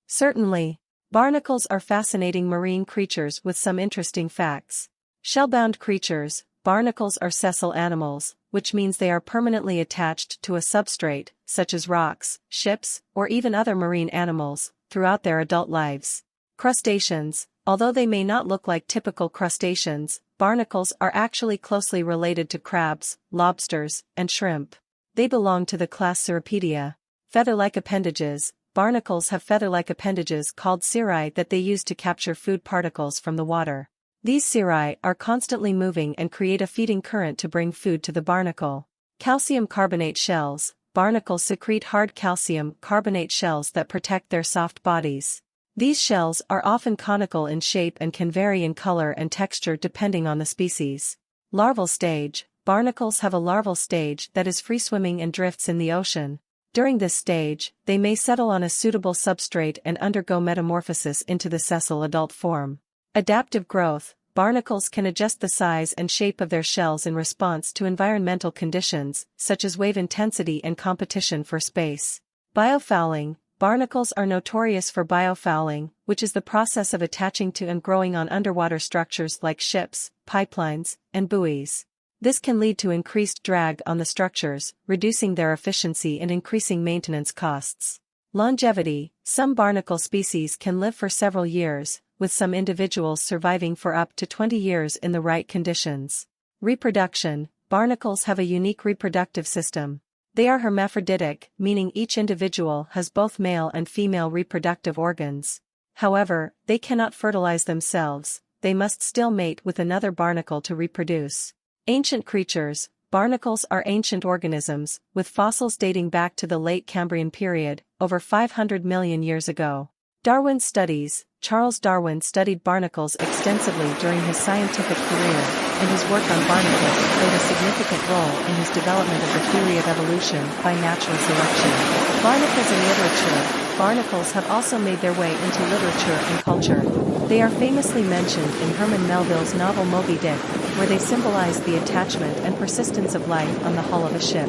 Certainly. Barnacles are fascinating marine creatures with some interesting facts. Shell-bound creatures, barnacles are sessile animals, which means they are permanently attached to a substrate, such as rocks, ships, or even other marine animals, throughout their adult lives. Crustaceans, although they may not look like typical crustaceans, barnacles are actually closely related to crabs, lobsters, and shrimp. They belong to the class Cirripedia. Feather-like appendages. Barnacles have feather-like appendages called cirri that they use to capture food particles from the water. These cirri are constantly moving and create a feeding current to bring food to the barnacle. Calcium carbonate shells. Barnacles secrete hard calcium carbonate shells that protect their soft bodies. These shells are often conical in shape and can vary in color and texture depending on the species. Larval stage. Barnacles have a larval stage that is free-swimming and drifts in the ocean. During this stage, they may settle on a suitable substrate and undergo metamorphosis into the sessile adult form. Adaptive growth. Barnacles can adjust the size and shape of their shells in response to environmental conditions, such as wave intensity and competition for space. Biofouling. Barnacles are notorious for biofouling, which is the process of attaching to and growing on underwater structures like ships, pipelines, and buoys. This can lead to increased drag on the structures, reducing their efficiency and increasing maintenance costs. Longevity. Some barnacle species can live for several years, with some individuals surviving for up to 20 years in the right conditions. Reproduction. Barnacles have a unique reproductive system. They are hermaphroditic, meaning each individual has both male and female reproductive organs. However, they cannot fertilize themselves, they must still mate with another barnacle to reproduce. Ancient creatures. Barnacles are ancient organisms, with fossils dating back to the late Cambrian period, over 500 million years ago. Darwin's studies. Charles Darwin studied barnacles extensively during his scientific career, and his work on barnacles played a significant role in his development of the theory of evolution by natural selection. Barnacles in literature. Barnacles have also made their way into literature and culture. They are famously mentioned in Herman Melville's novel Moby Dick, where they symbolize the attachment and persistence of life on the hull of a ship.